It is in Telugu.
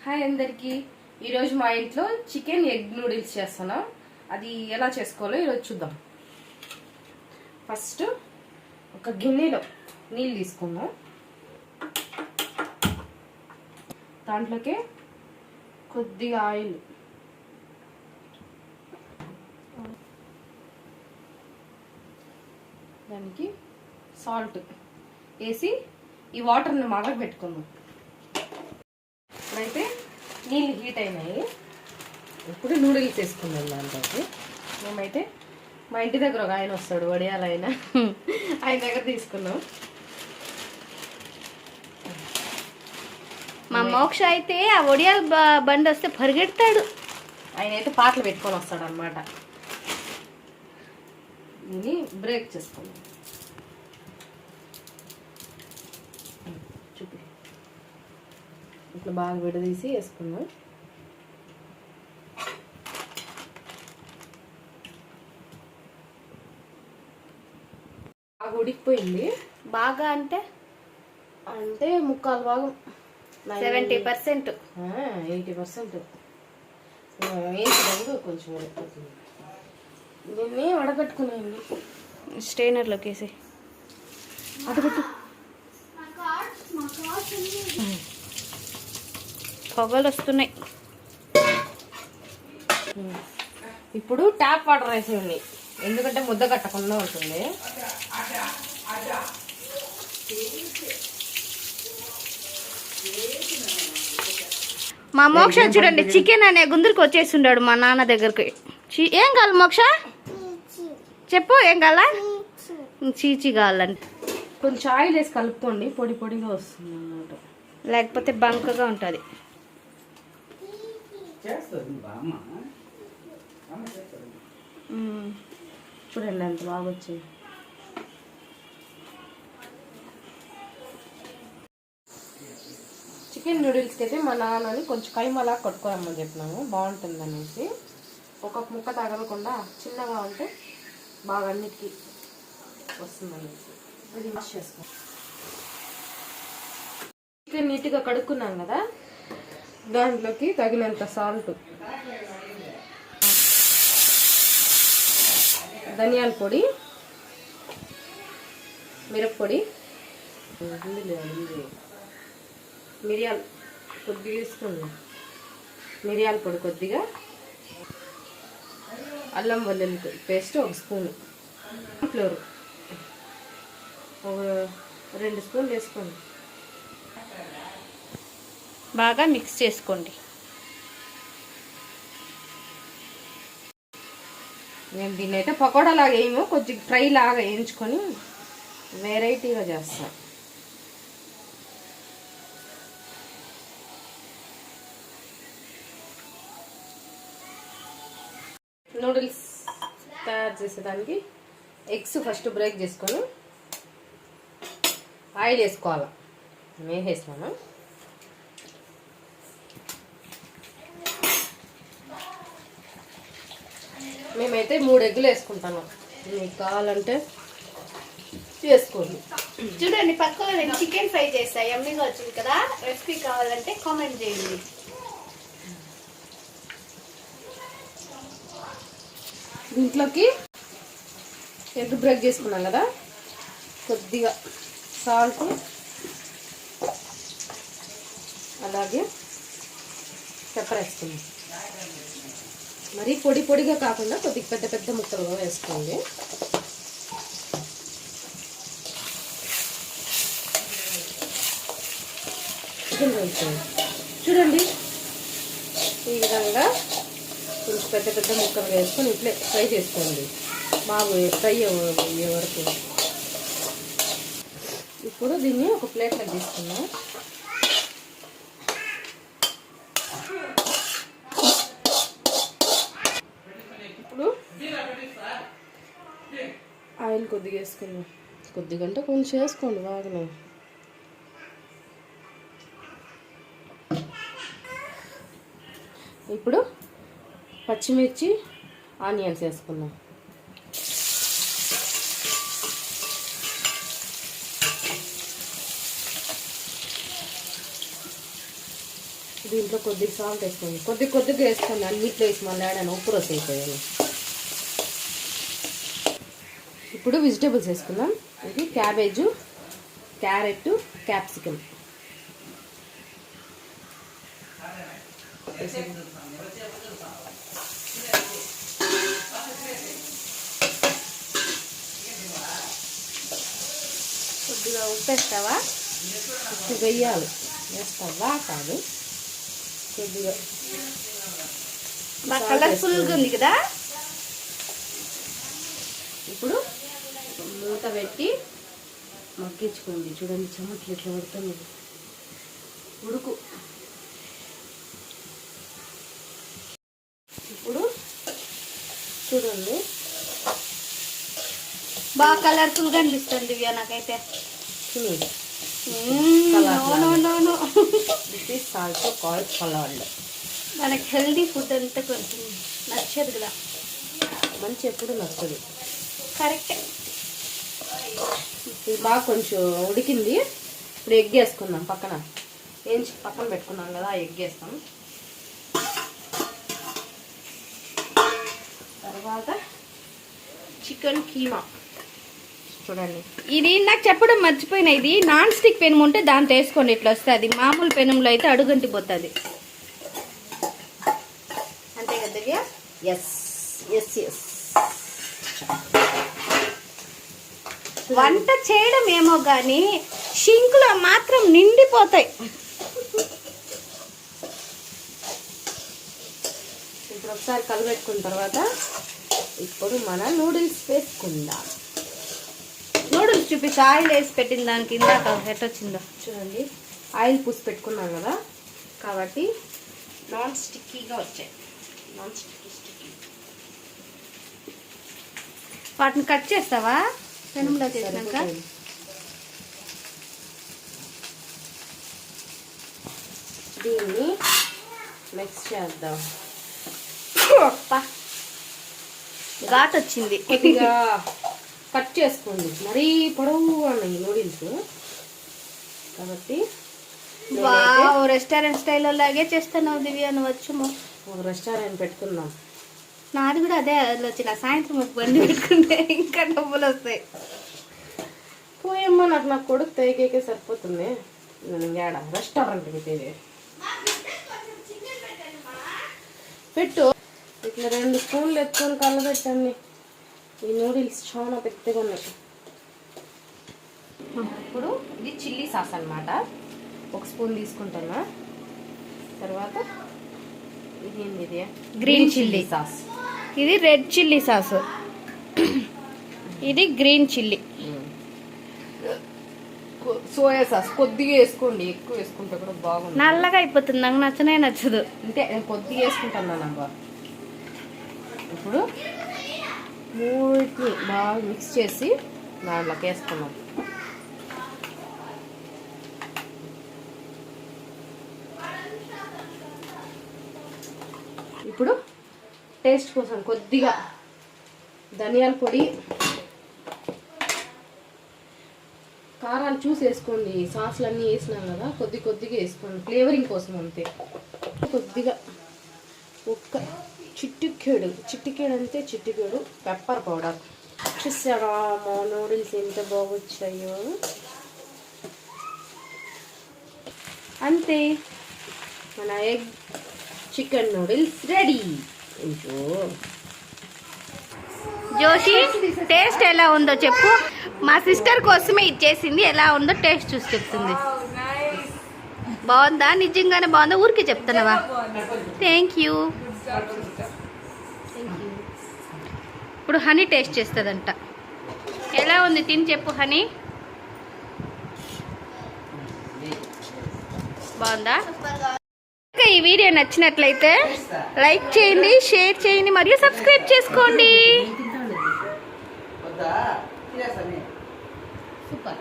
హాయ్ అందరికి ఈరోజు మా ఇంట్లో చికెన్ ఎగ్ నూడిల్స్ చేస్తున్నాం. అది ఎలా చేసుకోవాలో ఈరోజు చూద్దాం. ఫస్ట్ ఒక గిన్నెలో నీళ్ళు తీసుకుందాం. దాంట్లోకి కొద్దిగా ఆయిల్, దానికి సాల్ట్ వేసి ఈ వాటర్ని మరగబెట్టుకుందాం. ఇప్పుడైతే నీళ్ళు హీట్ అయినాయి. ఇప్పుడు నూడిల్స్ వేసుకుందాం. దాంట్లోకి మేమైతే మా ఇంటి దగ్గర ఒక ఆయన వస్తాడు, వడియాల ఆయన దగ్గర తీసుకున్నాం. మా మోక్ష అయితే ఆ వడియాల బండి వస్తే పరిగెడతాడు. ఆయన అయితే పాటలు పెట్టుకొని వస్తాడు అనమాట. ఇది బ్రేక్ చేసుకుందాం. చూపి ఇట్లా బాగా విడదీసి వేసుకుందాం. బాగా ఉడికిపోయింది. బాగా అంటే అంటే ముక్కాలు భాగం, 70%, 80% వేసేటప్పుడు కొంచెం ఉడికిపోతుంది. దీన్ని వడకట్టుకునేయండి. స్ట్రైనర్లోకి వేసి అటుపెట్టు. పొగలు వస్తున్నాయి. ఇప్పుడు ట్యాప్ వాటర్ వేసేయండి, ఎందుకంటే ముద్ద కట్టకుండా ఉంటుంది. మా మోక్ష చూడండి చికెన్ అనే గుందురికి వచ్చేసిండాడు మా నాన్న దగ్గరికి. ఏం కావాలి మోక్ష, చెప్పు ఏం కావాలా? చీచి కావాలండి. కొంచెం ఆయిల్ వేసి కలుపుకోండి, పొడి పొడిగా వస్తుంది అన్నమాట, లేకపోతే బంకగా ఉంటుంది. చూడండి ఎంత బాగా వచ్చాయి. చికెన్ నూడిల్స్కి అయితే మా నాన్నని కొంచెం కైమలా కొట్టుకోరమ్మని చెప్పినాము, బాగుంటుంది అనేసి. ఒక్కొక్క ముక్క తగలకుండా చిన్నగా ఉంటే బాగా అన్నిటికీ వస్తుంది అనేసి ఇది వాష్ చేసుకో. చికెన్ నీట్గా కడుక్కున్నాం కదా, దాంట్లోకి తగినంత సాల్ట్, ధనియాల పొడి, మిరప్పొడి, మిరియాలు కొద్దిగా వేసుకున్నాం, మిరియాల పొడి కొద్దిగా, అల్లం వెల్లుల్లి పేస్ట్ 1 స్పూను, ఫ్లోర్ ఒక 2 స్పూన్లు వేసుకోండి. బాగా మిక్స్ చేసుకోండి. నేను దీన్ని అయితే పకోడా లాగా వేయము, కొద్దిగా ఫ్రై లాగా వేయించుకొని వెరైటీగా చేస్తాను. నూడిల్స్ తయారు చేసేదానికి ఎగ్స్ ఫస్ట్ బ్రేక్ చేసుకొని ఆయిల్ వేసుకోవాలి. వేసేస్తాను. మేమైతే 3 ఎగ్గులు వేసుకుంటాను, మీకు కావాలంటే చేసుకోండి. చూడండి పక్కన నేను చికెన్ ఫ్రై చేస్తా, ఎమ్మీగా వచ్చింది కదా. రెసిపీ కావాలంటే కామెంట్ చేయండి. దీంట్లోకి ఎగ్ బ్రేక్ చేసుకున్నాం కదా, కొద్దిగా సాల్ట్, అలాగే పెప్పర్ వేసుకున్నాం. మరి పొడి పొడిగా కాకుండా కొద్దిగా పెద్ద పెద్ద ముక్కలుగా వేసుకోండి. చూడండి ఈ విధంగా కొంచెం పెద్ద పెద్ద ముక్కలు వేసుకొని ఇట్లే ఫ్రై చేసుకోండి, బాగా ఫ్రై అయ్యే వరకు. ఇప్పుడు దీన్ని ఒక ప్లేట్లో తీసుకున్నాం. ఇప్పుడు ఆయిల్ కొద్దిగా వేసుకున్నాం, కొద్దిగా అంటే కొంచెం వేసుకోండి బాగానే. ఇప్పుడు పచ్చిమిర్చి, ఆనియన్స్ వేసుకున్నాం. దీంట్లో కొద్దిగా సాల్ట్ వేసుకోండి, కొద్దిగా వేసుకోండి. అన్నిట్లో వేసి మళ్ళీ ఆడాను ఉప్పు రసం అయిపోయాను. ఇప్పుడు వెజిటేబుల్స్ వేసుకుందాం. ఇది క్యాబేజు, క్యారెట్, క్యాప్సికమ్. కొద్దిగా ఉప్పు వేస్తావా? ఉప్పు వేయాలి. వేస్తావా కాదు, కొద్దిగా బాగా కలర్ఫుల్గా ఉంది కదా. ఇప్పుడు మూత పెట్టి మగ్గించుకోండి. చూడండి చెమట్లు ఇట్లా పడుతుంది. ఉడుకు. ఇప్పుడు చూడండి బాగా కలర్ఫుల్గా అనిపిస్తుంది దివ్య నాకైతే. చూడండి this is also called coloured. మనకి హెల్దీ ఫుడ్ అంతా కొంచెం నచ్చదు కదా. మంచి ఎప్పుడు నచ్చదు. కరెక్టే. ఇది బాగా కొంచెం ఉడికింది. ఇప్పుడు ఎగ్ వేసుకుందాం. పక్కన పక్కన పెట్టుకున్నాం కదా, ఎగ్ వేస్తాం. తర్వాత చికెన్ కీమా. చూడండి, ఇది నాకు చెప్పడం మర్చిపోయినా, ఇది నాన్ స్టిక్ పెనం ఉంటే దాంతో వేసుకోండి, ఇట్లా వస్తుంది. మామూలు పెనంలో అయితే అడుగంటి పోతుంది. అంతే కదా దివ్య? Yes yes yes. వంట చేయడం ఏమో కానీ షింకులో మాత్రం నిండిపోతాయి. ఇప్పుడు ఒకసారి కలబెట్టుకున్న తర్వాత ఇప్పుడు మన నూడిల్స్ వేసుకుందాం. నూడిల్స్ చూపించి ఆయిల్ వేసి పెట్టిన దానికి ఇందాక ఎట్టొచ్చిందో చూడండి. ఆయిల్ పూసి పెట్టుకున్నాం కదా, కాబట్టి నాన్ స్టిక్కీగా వచ్చాయి. Non sticky. వాటిని కట్ చేస్తావా పెనంలో చేసినాక? దీన్ని మిక్స్ చేద్దాం. ఘాట్ వచ్చింది. కొద్దిగా కట్ చేసుకోండి, మరీ పొడవు ఉన్నాయి నూడిల్స్ కాబట్టి. వావ్, రెస్టారెంట్ స్టైల్లో లాగే చేస్తున్నావు దివ్య. నువ్వు వచ్చుము ఒక రెస్టారెంట్ పెట్టుకుందాం. నాది కూడా అదే ఆలోచన. సాయంత్రం ఒక బండి పెట్టుకుంటే ఇంకా డబ్బులు వస్తాయి. పోయమ్మా, నాకు కొడుకు తేకేకే సరిపోతుంది. నేను ఏడ రెస్టారెంట్ పెట్టేది. పెట్టు. ఇట్లా 2 స్పూన్లు ఎత్తుకొని కలబెట్టండి. ఈ నూడిల్స్ చాలా పెద్దగా ఉన్నాయి. ఇప్పుడు ఇది చిల్లీ సాస్ అన్నమాట. 1 స్పూన్ తీసుకుంటున్నా. తర్వాత ఇది ఏంది? ఇది గ్రీన్ చిల్లీ సాస్. ఇది రెడ్ చిల్లీ సాస్. ఇది గ్రీన్ చిల్లీ. సోయా సాస్ కొద్దిగా వేసుకోండి, ఎక్కువ వేసుకుంటే కూడా బాగుంది. నల్లగా అయిపోతుంది, నాకు నచ్చనే నచ్చదు. అంటే నేను కొద్దిగా వేసుకుంటాను అబ్బా. ఇప్పుడు మూడింటిని బాగా మిక్స్ చేసి దాంట్లోకి వేసుకున్నాం. ఇప్పుడు టేస్ట్ కోసం కొద్దిగా ధనియాల పొడి, కారాలు చూసి వేసుకోండి. సాసులు అన్నీ వేసినాం కదా, కొద్దిగా వేసుకోండి ఫ్లేవరింగ్ కోసం అంతే. కొద్దిగా ఒక్క చిట్టికేడు అంతే, చిట్టికేడు పెప్పర్ పౌడర్. చూసారా మా నూడిల్స్ ఎంత బాగొచ్చాయో. అంతే, మన egg chicken noodles ready. Joshi, taste ఎలా ఉందో చెప్పు. మా సిస్టర్ కోసమే ఇచ్చేసింది. ఎలా ఉందో టేస్ట్ చూసి చెప్తుంది. బాగుందా? నిజంగానే బాగుందా? ఊరికే చెప్తున్నావా? Thank you. ఇప్పుడు హనీ టేస్ట్ చేస్తుందంట. ఎలా ఉంది తిని చెప్పు హనీ. బాగుందా? ఈ వీడియో నచ్చినట్లయితే లైక్ చేయండి, షేర్ చేయండి మరియు సబ్స్క్రైబ్ చేసుకోండి. సూపర్.